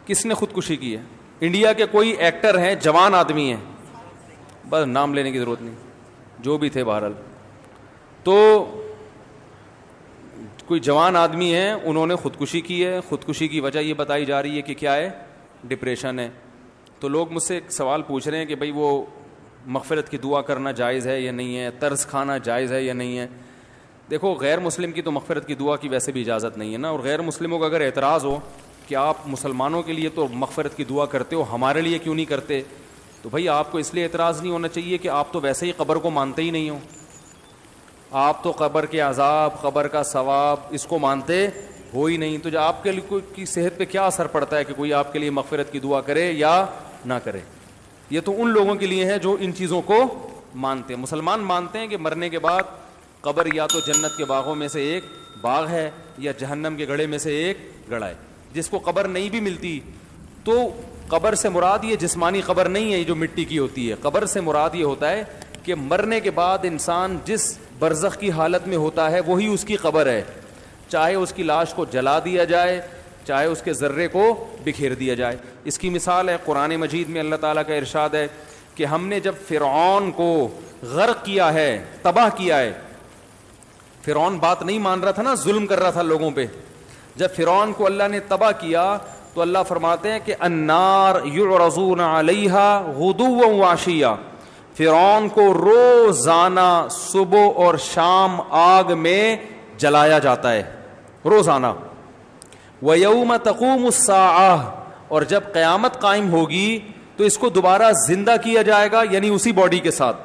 کس نے خودکشی کی ہے؟ انڈیا کے کوئی ایکٹر ہیں, جوان آدمی ہیں, بس نام لینے کی ضرورت نہیں, جو بھی تھے بہرحال, تو کوئی جوان آدمی ہیں, انہوں نے خودکشی کی ہے. خودکشی کی وجہ یہ بتائی جا رہی ہے کہ کیا ہے, ڈپریشن ہے. تو لوگ مجھ سے ایک سوال پوچھ رہے ہیں کہ بھئی وہ مغفرت کی دعا کرنا جائز ہے یا نہیں ہے, طرز کھانا جائز ہے یا نہیں ہے. دیکھو, غیر مسلم کی تو مغفرت کی دعا کی ویسے بھی اجازت نہیں ہے نا, اور غیر مسلموں کا اگر اعتراض ہو کہ آپ مسلمانوں کے لیے تو مغفرت کی دعا کرتے ہو, ہمارے لیے کیوں نہیں کرتے, تو بھائی آپ کو اس لیے اعتراض نہیں ہونا چاہیے کہ آپ تو ویسے ہی قبر کو مانتے ہی نہیں ہو. آپ تو قبر کے عذاب, قبر کا ثواب, اس کو مانتے ہو ہی نہیں. تو جو آپ کے لیے کوئی کی صحت پہ کیا اثر پڑتا ہے کہ کوئی آپ کے لیے مغفرت کی دعا کرے یا نہ کرے. یہ تو ان لوگوں کے لیے ہے جو ان چیزوں کو مانتے ہیں. مسلمان مانتے ہیں کہ مرنے کے بعد قبر یا تو جنت کے باغوں میں سے ایک باغ ہے یا جہنم کے گڑھے میں سے ایک گڑھا ہے. جس کو قبر نہیں بھی ملتی تو قبر سے مراد یہ جسمانی قبر نہیں ہے جو مٹی کی ہوتی ہے. قبر سے مراد یہ ہوتا ہے کہ مرنے کے بعد انسان جس برزخ کی حالت میں ہوتا ہے وہی اس کی قبر ہے. چاہے اس کی لاش کو جلا دیا جائے, چاہے اس کے ذرے کو بکھیر دیا جائے. اس کی مثال ہے قرآن مجید میں اللہ تعالیٰ کا ارشاد ہے کہ ہم نے جب فرعون کو غرق کیا ہے, تباہ کیا ہے. فرعون بات نہیں مان رہا تھا نا, ظلم کر رہا تھا لوگوں پہ. جب فرعون کو اللہ نے تباہ کیا تو اللہ فرماتے ہیں کہ النار یعرضون علیہا غدوا وعشیا, فرعون کو روزانہ صبح اور شام آگ میں جلایا جاتا ہے, روزانہ. وَيَوْمَ تَقُومُ السَّاعَةُ, اور جب قیامت قائم ہوگی تو اس کو دوبارہ زندہ کیا جائے گا, یعنی اسی باڈی کے ساتھ,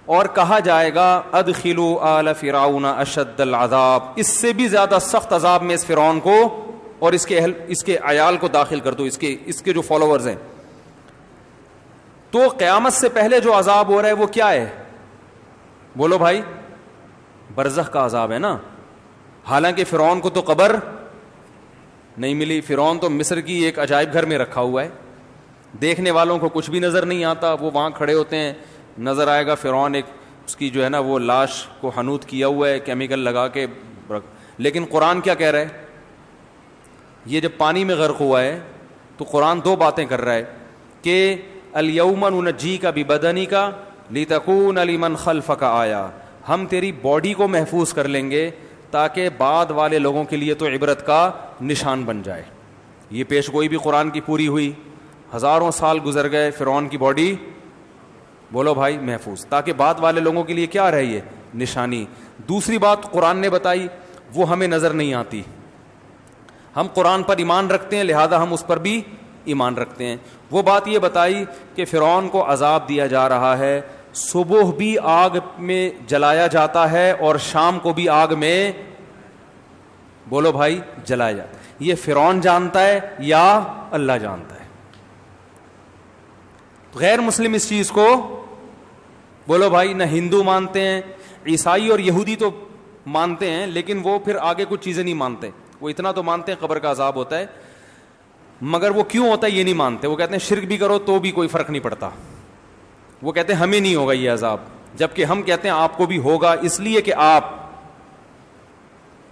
اور کہا جائے گا ادخلوا آل فرعون اشد العذاب, اس سے بھی زیادہ سخت عذاب میں اس فرعون کو اور اس کے عیال کو داخل کر دو, اس کے جو فالوورز ہیں. تو قیامت سے پہلے جو عذاب ہو رہا ہے وہ کیا ہے؟ بولو بھائی, برزخ کا عذاب ہے نا. حالانکہ فرعون کو تو قبر نہیں ملی. فرعون تو مصر کی ایک عجائب گھر میں رکھا ہوا ہے, دیکھنے والوں کو کچھ بھی نظر نہیں آتا. وہ وہاں کھڑے ہوتے ہیں, نظر آئے گا فرعون ایک اس کی جو ہے نا وہ لاش کو حنوط کیا ہوا ہے کیمیکل لگا کے. لیکن قرآن کیا کہہ رہا ہے؟ یہ جب پانی میں غرق ہوا ہے تو قرآن دو باتیں کر رہا ہے کہ الیوم ننجیک ببدنک لتکون لمن خلفک آیا, ہم تیری باڈی کو محفوظ کر لیں گے تاکہ بعد والے لوگوں کے لیے تو عبرت کا نشان بن جائے. یہ پیش گوئی بھی قرآن کی پوری ہوئی. ہزاروں سال گزر گئے, فرعون کی باڈی بولو بھائی محفوظ, تاکہ بعد والے لوگوں کے لیے کیا رہی ہے, نشانی. دوسری بات قرآن نے بتائی وہ ہمیں نظر نہیں آتی. ہم قرآن پر ایمان رکھتے ہیں لہذا ہم اس پر بھی ایمان رکھتے ہیں. وہ بات یہ بتائی کہ فرعون کو عذاب دیا جا رہا ہے, صبح بھی آگ میں جلایا جاتا ہے اور شام کو بھی آگ میں بولو بھائی جلایا جاتا ہے. یہ فرعون جانتا ہے یا اللہ جانتا ہے؟ غیر مسلم اس چیز کو بولو بھائی نہ ہندو مانتے ہیں, عیسائی اور یہودی تو مانتے ہیں لیکن وہ پھر آگے کچھ چیزیں نہیں مانتے. وہ اتنا تو مانتے ہیں قبر کا عذاب ہوتا ہے, مگر وہ کیوں ہوتا ہے یہ نہیں مانتے. وہ کہتے ہیں شرک بھی کرو تو بھی کوئی فرق نہیں پڑتا. وہ کہتے ہیں ہمیں نہیں ہوگا یہ عذاب, جبکہ ہم کہتے ہیں آپ کو بھی ہوگا, اس لیے کہ آپ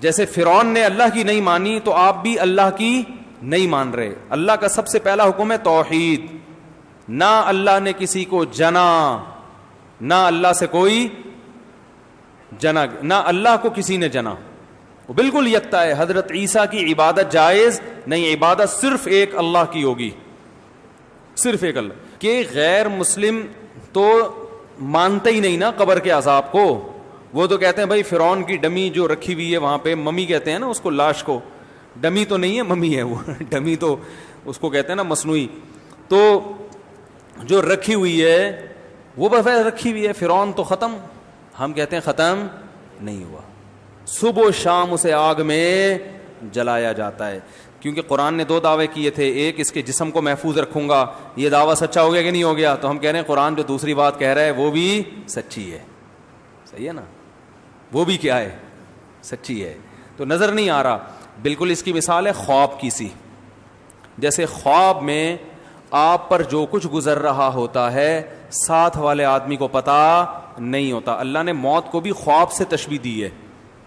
جیسے فرعون نے اللہ کی نہیں مانی تو آپ بھی اللہ کی نہیں مان رہے. اللہ کا سب سے پہلا حکم ہے توحید. نہ اللہ نے کسی کو جنا, نہ اللہ سے کوئی جنا, نہ اللہ کو کسی نے جنا. وہ بالکل یکتا ہے. حضرت عیسیٰ کی عبادت جائز نہیں, عبادت صرف ایک اللہ کی ہوگی, صرف ایک اللہ. کہ غیر مسلم تو مانتے ہی نہیں نا قبر کے عذاب کو. وہ تو کہتے ہیں بھائی فرعون کی ڈمی جو رکھی ہوئی ہے وہاں پہ, ممی کہتے ہیں نا اس کو, لاش کو. ڈمی تو نہیں ہے, ممی ہے وہ. ڈمی تو اس کو کہتے ہیں نا مصنوعی. تو جو رکھی ہوئی ہے وہ بس رکھی ہوئی ہے. فرعون تو ختم, ہم کہتے ہیں ختم نہیں ہوا. صبح و شام اسے آگ میں جلایا جاتا ہے. کیونکہ قرآن نے دو دعوے کیے تھے, ایک اس کے جسم کو محفوظ رکھوں گا, یہ دعویٰ سچا ہو گیا کہ نہیں ہو گیا؟ تو ہم کہہ رہے ہیں قرآن جو دوسری بات کہہ رہا ہے وہ بھی سچی ہے. صحیح ہے نا, وہ بھی کیا ہے, سچی ہے. تو نظر نہیں آ رہا. بالکل اس کی مثال ہے خواب کی سی. جیسے خواب میں آپ پر جو کچھ گزر رہا ہوتا ہے ساتھ والے آدمی کو پتا نہیں ہوتا. اللہ نے موت کو بھی خواب سے تشبیہ دی ہے.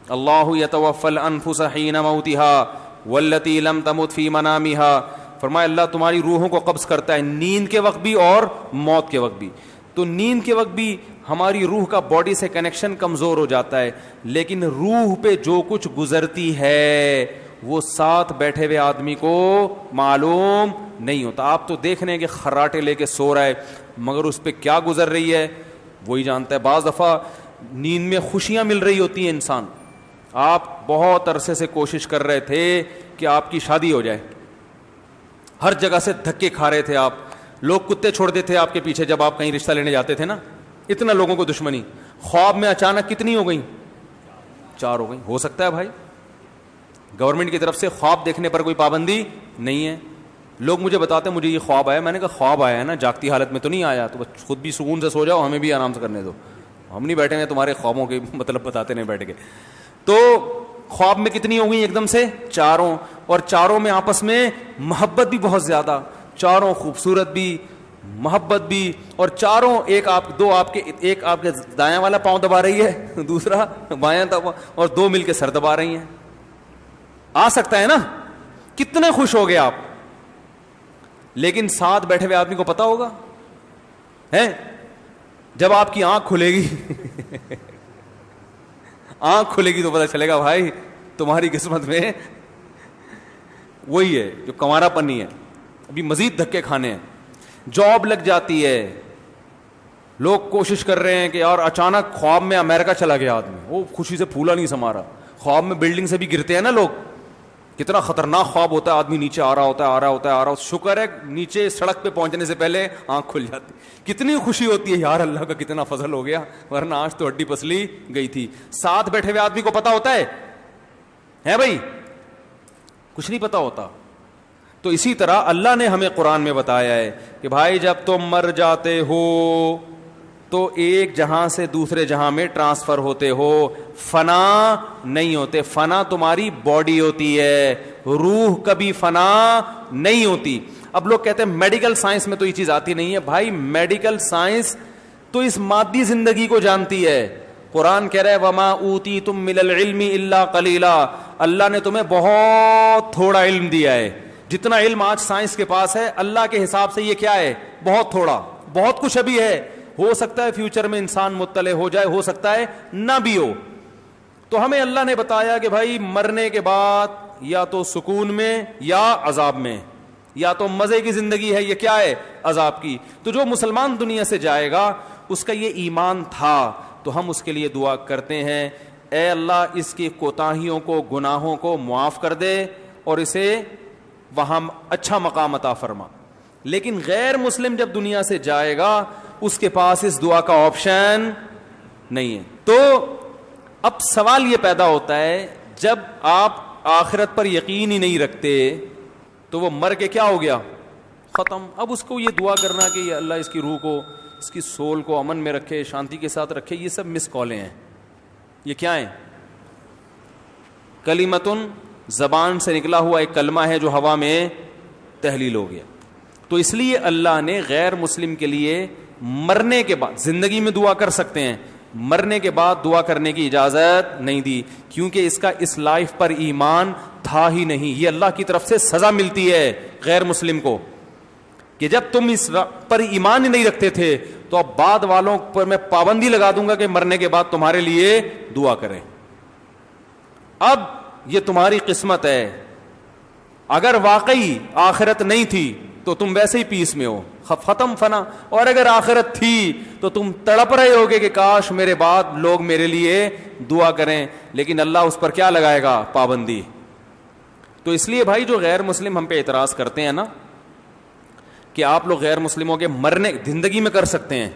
اللہ یتوفی الانفس حین موتها والتي لم تمت في منامها فرمایا اللہ تمہاری روحوں کو قبض کرتا ہے نیند کے وقت بھی اور موت کے وقت بھی. تو نیند کے وقت بھی ہماری روح کا باڈی سے کنیکشن کمزور ہو جاتا ہے, لیکن روح پہ جو کچھ گزرتی ہے وہ ساتھ بیٹھے ہوئے آدمی کو معلوم نہیں ہوتا. آپ تو دیکھ رہے ہیں کہ خراٹے لے کے سو رہا ہے, مگر اس پہ کیا گزر رہی ہے وہی جانتا ہے. بعض دفعہ نیند میں خوشیاں مل رہی ہوتی ہیں انسان, آپ بہت عرصے سے کوشش کر رہے تھے کہ آپ کی شادی ہو جائے, ہر جگہ سے دھکے کھا رہے تھے آپ, لوگ کتے چھوڑتے تھے آپ کے پیچھے جب آپ کہیں رشتہ لینے جاتے تھے نا, اتنا لوگوں کو دشمنی, خواب میں اچانک کتنی ہو گئی؟ 4 ہو گئی. ہو سکتا ہے بھائی گورنمنٹ کی طرف سے خواب دیکھنے پر کوئی پابندی نہیں ہے. لوگ مجھے بتاتے ہیں مجھے یہ خواب آیا, میں نے کہا خواب آیا ہے نا, جاگتی حالت میں تو نہیں آیا, تو خود بھی سکون سے سو جاؤ, ہمیں بھی آرام سے کرنے دو, ہم نہیں بیٹھے ہیں تمہارے خوابوں کے مطلب بتاتے نہیں بیٹھ کے. تو خواب میں کتنی ہو گئی ایک دم سے؟ 4, اور 4 میں آپس میں محبت بھی بہت زیادہ, 4 خوبصورت بھی, محبت بھی, اور 4 ایک آپ کے دایاں والا پاؤں دبا رہی ہے, دوسرا بایاں دبا, اور 2 مل کے سر دبا رہی ہیں. آ سکتا ہے نا, کتنے خوش ہو گئے آپ. لیکن ساتھ بیٹھے ہوئے آدمی کو پتا ہوگا ہے, جب آپ کی آنکھ کھلے گی آنکھ کھلے گی تو پتا چلے گا بھائی تمہاری قسمت میں وہی ہے جو کنوارا پنی ہے, ابھی مزید دھکے کھانے ہیں. جاب لگ جاتی ہے, لوگ کوشش کر رہے ہیں کہ یار اچانک خواب میں امریکہ چلا گیا آدمی, وہ خوشی سے پھولا نہیں سما رہا. خواب میں بلڈنگ سے بھی گرتے ہیں نا لوگ, کتنا خطرناک خواب ہوتا ہے, آدمی نیچے آ رہا ہوتا ہے, شکر ہے نیچے سڑک پہ پہنچنے سے پہلے آنکھ کھل جاتی. کتنی خوشی ہوتی ہے یار, اللہ کا کتنا فضل ہو گیا, ورنہ آج تو ہڈی پسلی گئی تھی. ساتھ بیٹھے ہوئے آدمی کو پتا ہوتا ہے بھائی, کچھ نہیں پتا ہوتا. تو اسی طرح اللہ نے ہمیں قرآن میں بتایا ہے کہ بھائی جب تم مر جاتے ہو تو ایک جہاں سے دوسرے جہاں میں ٹرانسفر ہوتے ہو, فنا نہیں ہوتے. فنا تمہاری باڈی ہوتی ہے, روح کبھی فنا نہیں ہوتی. اب لوگ کہتے ہیں میڈیکل سائنس میں تو یہ چیز آتی نہیں ہے. بھائی میڈیکل سائنس تو اس مادی زندگی کو جانتی ہے. قرآن کہہ رہا ہے وما اوتیتم من العلم الا قلیلا, اللہ نے تمہیں بہت تھوڑا علم دیا ہے. جتنا علم آج سائنس کے پاس ہے اللہ کے حساب سے یہ کیا ہے, بہت تھوڑا. بہت کچھ ابھی ہے, ہو سکتا ہے فیوچر میں انسان مطلع ہو جائے, ہو سکتا ہے نہ بھی ہو. تو ہمیں اللہ نے بتایا کہ بھائی مرنے کے بعد یا تو سکون میں یا عذاب میں, یا تو مزے کی زندگی ہے, یہ کیا ہے, عذاب کی. تو جو مسلمان دنیا سے جائے گا اس کا یہ ایمان تھا, تو ہم اس کے لیے دعا کرتے ہیں اے اللہ اس کی کوتاہیوں کو, گناہوں کو معاف کر دے اور اسے وہاں اچھا مقام عطا فرما. لیکن غیر مسلم جب دنیا سے جائے گا اس کے پاس اس دعا کا آپشن نہیں ہے. تو اب سوال یہ پیدا ہوتا ہے جب آپ آخرت پر یقین ہی نہیں رکھتے تو وہ مر کے کیا ہو گیا, ختم. اب اس کو یہ دعا کرنا کہ یہ اللہ اس کی روح کو, اس کی سول کو امن میں رکھے, شانتی کے ساتھ رکھے, یہ سب مس کالیں ہیں. یہ کیا ہیں؟ کلمتن, زبان سے نکلا ہوا ایک کلمہ ہے جو ہوا میں تحلیل ہو گیا. تو اس لیے اللہ نے غیر مسلم کے لیے مرنے کے بعد, زندگی میں دعا کر سکتے ہیں, مرنے کے بعد دعا کرنے کی اجازت نہیں دی, کیونکہ اس کا اس لائف پر ایمان تھا ہی نہیں. یہ اللہ کی طرف سے سزا ملتی ہے غیر مسلم کو کہ جب تم اس پر ایمان ہی نہیں رکھتے تھے تو اب بعد والوں پر میں پابندی لگا دوں گا کہ مرنے کے بعد تمہارے لیے دعا کریں. اب یہ تمہاری قسمت ہے, اگر واقعی آخرت نہیں تھی تو تم ویسے ہی پیس میں ہو, ختم فنا. اور اگر آخرت تھی تو تم تڑپ رہے ہوگے کہ کاش میرے بعد لوگ میرے لیے دعا کریں, لیکن اللہ اس پر کیا لگائے گا, پابندی. تو اس لیے بھائی جو غیر مسلم ہم پہ اعتراض کرتے ہیں نا کہ آپ لوگ غیر مسلموں کے مرنے زندگی میں کر سکتے ہیں,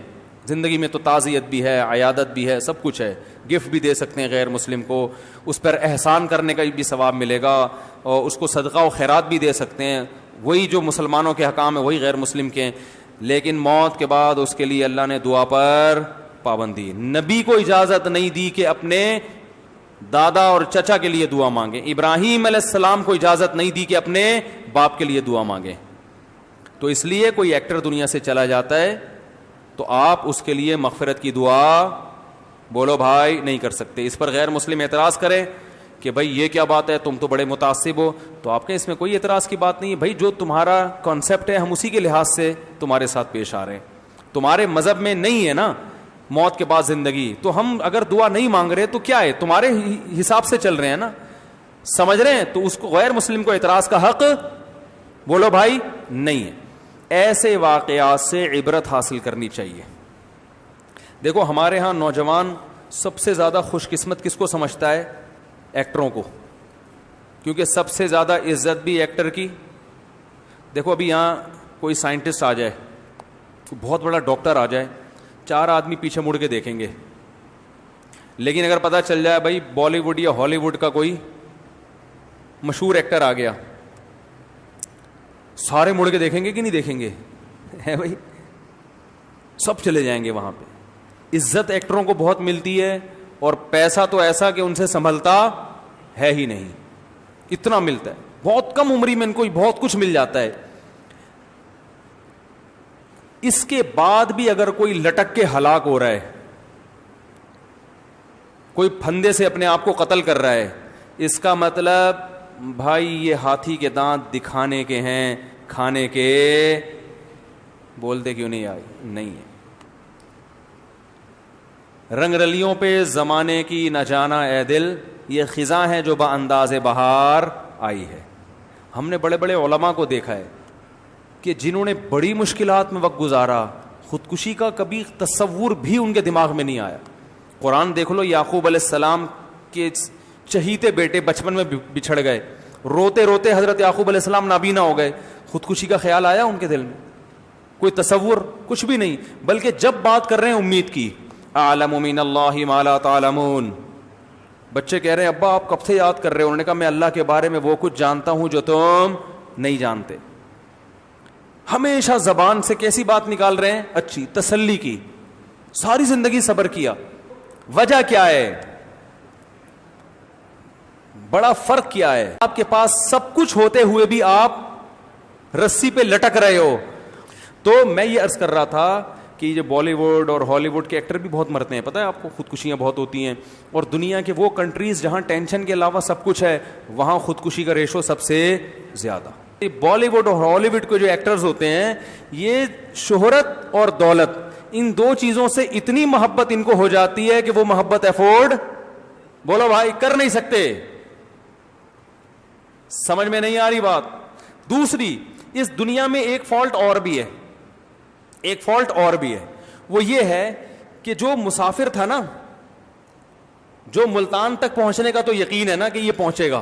زندگی میں تو تعزیت بھی ہے, عیادت بھی ہے, سب کچھ ہے, گفٹ بھی دے سکتے ہیں غیر مسلم کو, اس پر احسان کرنے کا بھی ثواب ملے گا, اور اس کو صدقہ و خیرات بھی دے سکتے ہیں, وہی جو مسلمانوں کے حکام ہیں وہی غیر مسلم کے ہیں. لیکن موت کے بعد اس کے لیے اللہ نے دعا پر پابندی. نبی کو اجازت نہیں دی کہ اپنے دادا اور چچا کے لیے دعا مانگے. ابراہیم علیہ السلام کو اجازت نہیں دی کہ اپنے باپ کے لیے دعا مانگے. تو اس لیے کوئی ایکٹر دنیا سے چلا جاتا ہے تو آپ اس کے لیے مغفرت کی دعا بولو بھائی نہیں کر سکتے. اس پر غیر مسلم اعتراض کرے کہ بھائی یہ کیا بات ہے, تم تو بڑے متعصب ہو, تو آپ کے اس میں کوئی اعتراض کی بات نہیں ہے بھائی, جو تمہارا کانسیپٹ ہے ہم اسی کے لحاظ سے تمہارے ساتھ پیش آ رہے ہیں. تمہارے مذہب میں نہیں ہے نا موت کے بعد زندگی, تو ہم اگر دعا نہیں مانگ رہے تو کیا ہے, تمہارے حساب سے چل رہے ہیں نا, سمجھ رہے ہیں, تو اس کو غیر مسلم کو اعتراض کا حق بولو بھائی نہیں ہے. ایسے واقعات سے عبرت حاصل کرنی چاہیے. دیکھو ہمارے ہاں نوجوان سب سے زیادہ خوش قسمت کس کو سمجھتا ہے, ایکٹروں کو, کیونکہ سب سے زیادہ عزت بھی ایکٹر کی. دیکھو ابھی یہاں کوئی سائنٹسٹ آ جائے, بہت بڑا ڈاکٹر آ جائے, 4 آدمی پیچھے مڑ کے دیکھیں گے, لیکن اگر پتہ چل جائے بھائی بالی ووڈ یا ہالی ووڈ کا کوئی مشہور ایکٹر آ گیا, سارے مڑ کے دیکھیں گے کہ نہیں دیکھیں گے, ہے بھائی, سب چلے جائیں گے وہاں پہ. عزت ایکٹروں کو بہت ملتی ہے, اور پیسہ تو ایسا کہ ان سے سنبھلتا ہے ہی نہیں, اتنا ملتا ہے, بہت کم عمری میں ان کو بہت کچھ مل جاتا ہے. اس کے بعد بھی اگر کوئی لٹک کے ہلاک ہو رہا ہے, کوئی پھندے سے اپنے آپ کو قتل کر رہا ہے, اس کا مطلب بھائی یہ ہاتھی کے دانت دکھانے کے ہیں, کھانے کے. بولتے کیوں نہیں آئی, نہیں ہے. رنگ رلیوں پہ زمانے کی نہ جانا اے دل, یہ خزاں ہے جو بانداز بہار آئی ہے. ہم نے بڑے بڑے علماء کو دیکھا ہے کہ جنہوں نے بڑی مشکلات میں وقت گزارا, خودکشی کا کبھی تصور بھی ان کے دماغ میں نہیں آیا. قرآن دیکھ لو, یعقوب علیہ السلام کے چہیتے بیٹے بچپن میں بچھڑ گئے, روتے روتے حضرت یعقوب علیہ السلام نابینا ہو گئے. خودکشی کا خیال آیا ان کے دل میں؟ کوئی تصور, کچھ بھی نہیں. بلکہ جب بات کر رہے ہیں امید کی, اعلم من اللہ ما لا تعلمون, بچے کہہ رہے ہیں ابا آپ کب سے یاد کر رہے ہو؟ انہوں نے کہا میں اللہ کے بارے میں وہ کچھ جانتا ہوں جو تم نہیں جانتے. ہمیشہ زبان سے کیسی بات نکال رہے ہیں؟ اچھی, تسلی کی. ساری زندگی صبر کیا. وجہ کیا ہے؟ بڑا فرق کیا ہے؟ آپ کے پاس سب کچھ ہوتے ہوئے بھی آپ رسی پہ لٹک رہے ہو. تو میں یہ عرض کر رہا تھا کہ یہ بالی ووڈ اور ہالی ووڈ کے ایکٹر بھی بہت مرتے ہیں, پتہ ہے آپ کو, خودکشیاں بہت ہوتی ہیں. اور دنیا کے وہ کنٹریز جہاں ٹینشن کے علاوہ سب کچھ ہے, وہاں خودکشی کا ریشو سب سے زیادہ. بالی ووڈ اور ہالی ووڈ کے جو ایکٹرز ہوتے ہیں, یہ شہرت اور دولت, ان دو چیزوں سے اتنی محبت ان کو ہو جاتی ہے کہ وہ محبت افورڈ, بولو بھائی, کر نہیں سکتے. سمجھ میں نہیں آ رہی بات؟ دوسری, اس دنیا میں ایک فالٹ اور بھی ہے, ایک فالٹ اور بھی ہے. وہ یہ ہے کہ جو مسافر تھا نا, جو ملتان تک پہنچنے کا تو یقین ہے نا کہ یہ پہنچے گا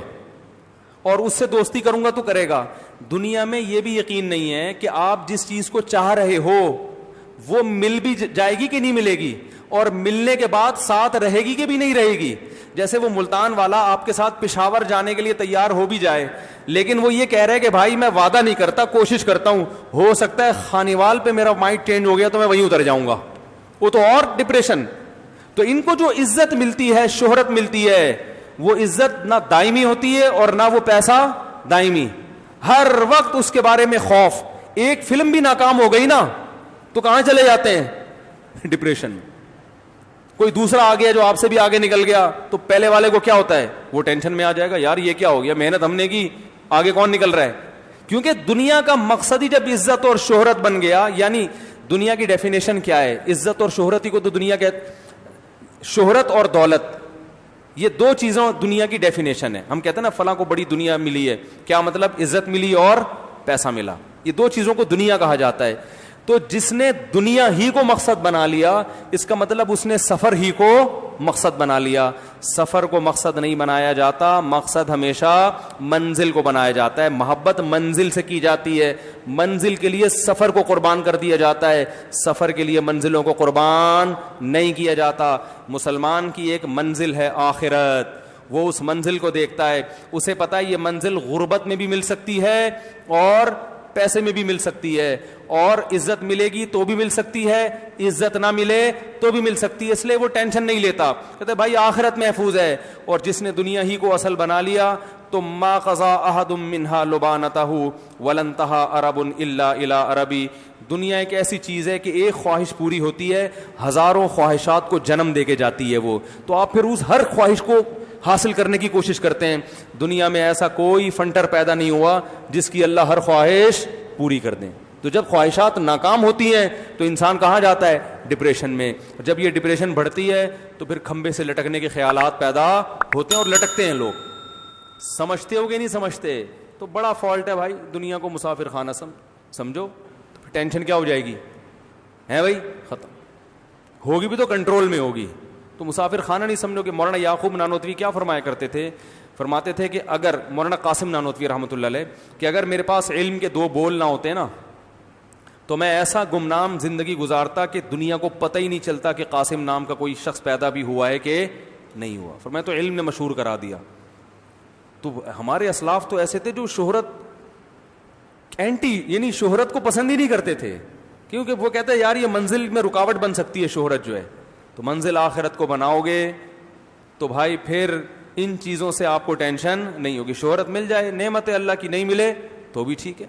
اور اس سے دوستی کروں گا تو کرے گا, دنیا میں یہ بھی یقین نہیں ہے کہ آپ جس چیز کو چاہ رہے ہو وہ مل بھی جائے گی کہ نہیں ملے گی, اور ملنے کے بعد ساتھ رہے گی کہ بھی نہیں رہے گی. جیسے وہ ملتان والا آپ کے ساتھ پشاور جانے کے لیے تیار ہو بھی جائے, لیکن وہ یہ کہہ رہے کہ بھائی میں وعدہ نہیں کرتا, کوشش کرتا ہوں, ہو سکتا ہے خانیوال پہ میرا مائنڈ چینج ہو گیا تو میں وہیں اتر جاؤں گا, وہ تو اور ڈپریشن. تو ان کو جو عزت ملتی ہے, شہرت ملتی ہے, وہ عزت نہ دائمی ہوتی ہے اور نہ وہ پیسہ دائمی. ہر وقت اس کے بارے میں خوف. ایک فلم بھی ناکام ہو گئی نا تو کہاں چلے جاتے ہیں؟ ڈپریشن. کوئی دوسرا آ گیا جو آپ سے بھی آگے نکل گیا تو پہلے والے کو کیا ہوتا ہے؟ وہ ٹینشن میں آ جائے گا, یار یہ کیا ہو گیا, محنت ہم نے کی, آگے کون نکل رہا ہے. کیونکہ دنیا کا مقصد ہی جب عزت اور شہرت بن گیا, یعنی دنیا کی ڈیفینیشن کیا ہے؟ عزت اور شہرت ہی کو تو دنیا کے, شہرت اور دولت, یہ دو چیزوں دنیا کی ڈیفینیشن ہے. ہم کہتے ہیں نا فلاں کو بڑی دنیا ملی ہے, کیا مطلب؟ عزت ملی اور پیسہ ملا, یہ دو چیزوں کو دنیا کہا جاتا ہے. تو جس نے دنیا ہی کو مقصد بنا لیا, اس کا مطلب اس نے سفر ہی کو مقصد بنا لیا. سفر کو مقصد نہیں بنایا جاتا, مقصد ہمیشہ منزل کو بنایا جاتا ہے. محبت منزل سے کی جاتی ہے, منزل کے لیے سفر کو قربان کر دیا جاتا ہے, سفر کے لیے منزلوں کو قربان نہیں کیا جاتا. مسلمان کی ایک منزل ہے آخرت, وہ اس منزل کو دیکھتا ہے, اسے پتا ہے یہ منزل غربت میں بھی مل سکتی ہے اور پیسے میں بھی مل سکتی ہے, اور عزت ملے گی تو بھی مل سکتی ہے, عزت نہ ملے تو بھی مل سکتی ہے. اس لیے وہ ٹینشن نہیں لیتا, کہتے بھائی آخرت محفوظ ہے. اور جس نے دنیا ہی کو اصل بنا لیا تو ما قضا احد منها لبانته ولن تها عرب الا الى عربی. دنیا ایک ایسی چیز ہے کہ ایک خواہش پوری ہوتی ہے, ہزاروں خواہشات کو جنم دے کے جاتی ہے وہ. تو آپ پھر اس ہر خواہش کو حاصل کرنے کی کوشش کرتے ہیں. دنیا میں ایسا کوئی فنٹر پیدا نہیں ہوا جس کی اللہ ہر خواہش پوری کر دیں. تو جب خواہشات ناکام ہوتی ہیں تو انسان کہاں جاتا ہے؟ ڈپریشن میں. جب یہ ڈپریشن بڑھتی ہے تو پھر کھمبے سے لٹکنے کے خیالات پیدا ہوتے ہیں اور لٹکتے ہیں لوگ. سمجھتے ہو گے نہیں سمجھتے تو بڑا فالٹ ہے بھائی. دنیا کو مسافر خانہ سمجھو تو پھر ٹینشن کیا ہو جائے گی ہے بھائی؟ ختم ہوگی بھی تو کنٹرول میں ہوگی. تو مسافر خانہ نہیں سمجھو کہ مولانا یعقوب نانوتوی کیا فرمایا کرتے تھے؟ فرماتے تھے کہ اگر مولانا قاسم نانوتوی رحمۃ اللہ علیہ کہ اگر میرے پاس علم کے 2 بول نہ ہوتے نا تو میں ایسا گمنام زندگی گزارتا کہ دنیا کو پتہ ہی نہیں چلتا کہ قاسم نام کا کوئی شخص پیدا بھی ہوا ہے کہ نہیں ہوا. فرمایا تو علم نے مشہور کرا دیا. تو ہمارے اسلاف تو ایسے تھے جو شہرت اینٹی یعنی شہرت کو پسند ہی نہیں کرتے تھے, کیونکہ وہ کہتے ہیں یار یہ منزل میں رکاوٹ بن سکتی ہے شہرت جو ہے. تو منزل آخرت کو بناؤ گے تو بھائی پھر ان چیزوں سے آپ کو ٹینشن نہیں ہوگی. شہرت مل جائے نعمت اللہ کی, نہیں ملے تو بھی ٹھیک ہے.